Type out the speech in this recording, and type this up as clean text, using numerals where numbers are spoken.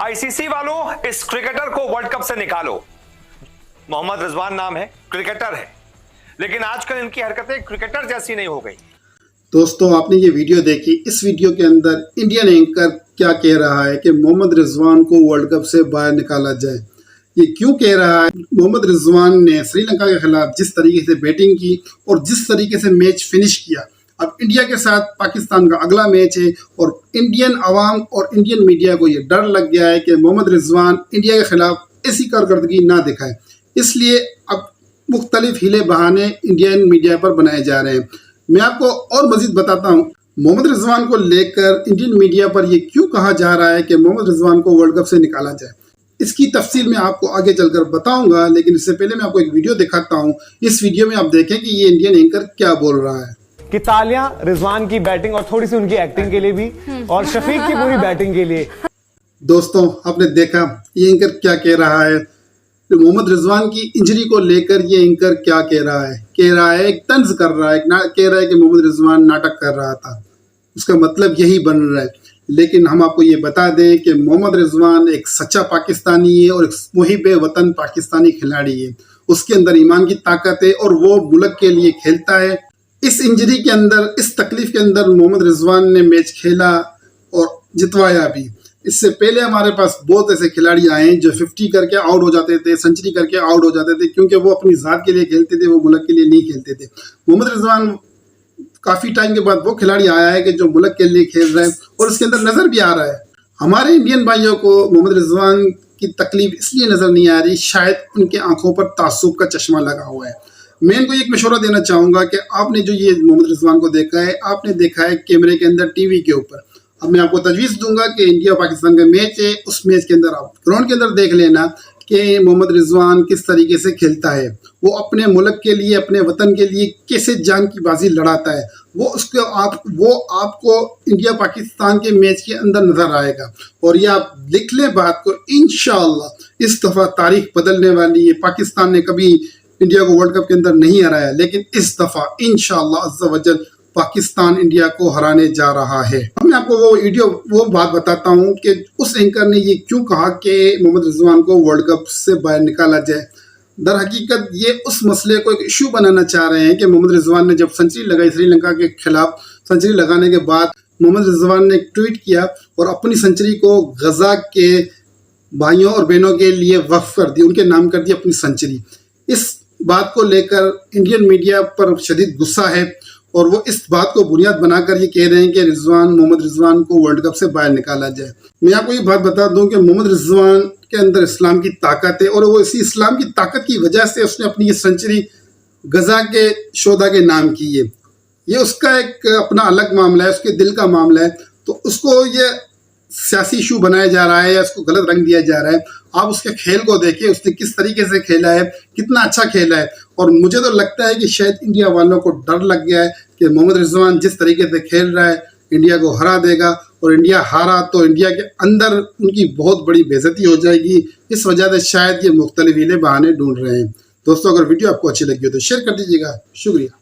ICC वालों, इस cricketer को वर्ल्ड कप से निकालो। मोहम्मद रिजवान नाम है, क्रिकेटर है, लेकिन आजकल इनकी हरकतें क्रिकेटर जैसी नहीं हो गई। दोस्तों, आपने ये वीडियो देखी। इस वीडियो के अंदर इंडियन एंकर क्या कह रहा है कि मोहम्मद रिजवान को वर्ल्ड कप से बाहर निकाला जाए। ये क्यों कह रहा है? मोहम्मद रिजवान ने श्रीलंका के खिलाफ जिस तरीके से बैटिंग की और जिस तरीके से मैच फिनिश किया, अब इंडिया के साथ पाकिस्तान का अगला मैच है और इंडियन आवाम और इंडियन मीडिया को ये डर लग गया है कि मोहम्मद रिजवान इंडिया के खिलाफ ऐसी कारकर्दगी ना दिखाए। इसलिए अब मुख्तलिफ हीले बहाने इंडियन मीडिया पर बनाए जा रहे हैं। मैं आपको और मजीद बताता हूँ, मोहम्मद रिजवान को लेकर इंडियन मीडिया पर यह क्यों कहा जा रहा है कि मोहम्मद रिजवान को वर्ल्ड कप से निकाला जाए। इसकी तफसील मैं आपको आगे चलकर बताऊंगा, लेकिन इससे पहले मैं आपको एक वीडियो दिखाता हूँ। इस वीडियो में आप देखें कि ये इंडियन एंकर क्या बोल रहा है। कि तालियां रिजवान की बैटिंग और थोड़ी सी उनकी एक्टिंग के लिए भी, और शफीक की पूरी बैटिंग के लिए। दोस्तों, आपने देखा ये एंकर क्या कह रहा है। तो मोहम्मद रिजवान की इंजरी को लेकर ये एंकर क्या कह रहा है, एक तंज कर रहा है, कह रहा है कि मोहम्मद रिजवान नाटक कर रहा था। उसका मतलब यही बन रहा है। लेकिन हम आपको ये बता दें कि मोहम्मद रिजवान एक सच्चा पाकिस्तानी है और एक मुहिब वतन पाकिस्तानी खिलाड़ी है। उसके अंदर ईमान की ताकत है और वो मुल्क के लिए खेलता है। इस इंजरी के अंदर, इस तकलीफ के अंदर मोहम्मद रिजवान ने मैच खेला और जितवाया भी। इससे पहले हमारे पास बहुत ऐसे खिलाड़ी आए हैं जो 50 करके आउट हो जाते थे, सेंचुरी करके आउट हो जाते थे, क्योंकि वो अपनी ज़ात के लिए खेलते थे, वो मुल्क के लिए नहीं खेलते थे। मोहम्मद रिजवान काफ़ी टाइम के बाद वो खिलाड़ी आया है कि जो मुल्क के लिए खेल रहा है और उसके अंदर नज़र भी आ रहा है। हमारे इंडियन भाइयों को मोहम्मद रिजवान की तकलीफ इसलिए नज़र नहीं आ रही, शायद उनके आंखों पर तासुब का चश्मा लगा हुआ है। मैं इनको एक मशवरा देना चाहूँगा कि आपने जो ये मोहम्मद रिजवान को देखा है, आपने देखा है कैमरे के अंदर, टीवी के ऊपर। अब मैं आपको तजवीज़ दूंगा कि इंडिया पाकिस्तान का मैच है, उस मैच के अंदर आप ग्राउंड के अंदर देख लेना कि मोहम्मद रिजवान किस तरीके से खेलता है। वो अपने मुल्क के लिए, अपने वतन के लिए कैसे जान की बाजी लड़ाता है। वो आपको इंडिया पाकिस्तान के मैच के अंदर नजर आएगा। और ये आप लिख लें बात को, इंशाअल्लाह इस दफ़ा तारीख बदलने वाली है। पाकिस्तान ने कभी इंडिया को वर्ल्ड कप के अंदर नहीं हराया, लेकिन इस दफ़ा इंशाअल्लाह अज़्ज़ा वजल पाकिस्तान इंडिया को हराने जा रहा है। मैं आपको वो बात बताता हूँ कि उस एंकर ने ये क्यों कहा कि मोहम्मद रिजवान को वर्ल्ड कप से बाहर निकाला जाए। दर हकीकत ये उस मसले को एक इशू बनाना चाह रहे हैं कि मोहम्मद रिजवान ने जब सेंचुरी लगाई श्रीलंका के खिलाफ, सेंचुरी लगाने के बाद मोहम्मद रिजवान ने एक ट्वीट किया और अपनी सेंचुरी को गजा के भाइयों और बहनों के लिए वक्फ कर दी, उनके नाम कर दी अपनी सेंचुरी। इस बात को लेकर इंडियन मीडिया पर शदीद गुस्सा है और वो इस बात को बुनियाद बनाकर ये कह रहे हैं कि मोहम्मद रिजवान को वर्ल्ड कप से बाहर निकाला जाए। मैं आपको ये बात बता दूं कि मोहम्मद रिजवान के अंदर इस्लाम की ताकत है और वो इसी इस्लाम की ताकत की वजह से उसने अपनी ये सेंचुरी गजा के शोधा के नाम की है। ये उसका एक अपना अलग मामला है, उसके दिल का मामला है। तो उसको ये सियासी इशू बनाया जा रहा है या उसको गलत रंग दिया जा रहा है। आप उसके खेल को देखिए, उसने किस तरीके से खेला है, कितना अच्छा खेला है। और मुझे तो लगता है कि शायद इंडिया वालों को डर लग गया है कि मोहम्मद रिजवान जिस तरीके से खेल रहा है इंडिया को हरा देगा, और इंडिया हारा तो इंडिया के अंदर उनकी बहुत बड़ी बेइज्जती हो जाएगी। इस वजह से शायद ये मुख्तलिफ हीले बहाने ढूंढ रहे हैं। दोस्तों, अगर वीडियो आपको अच्छी लगी हो तो शेयर कर दीजिएगा। शुक्रिया।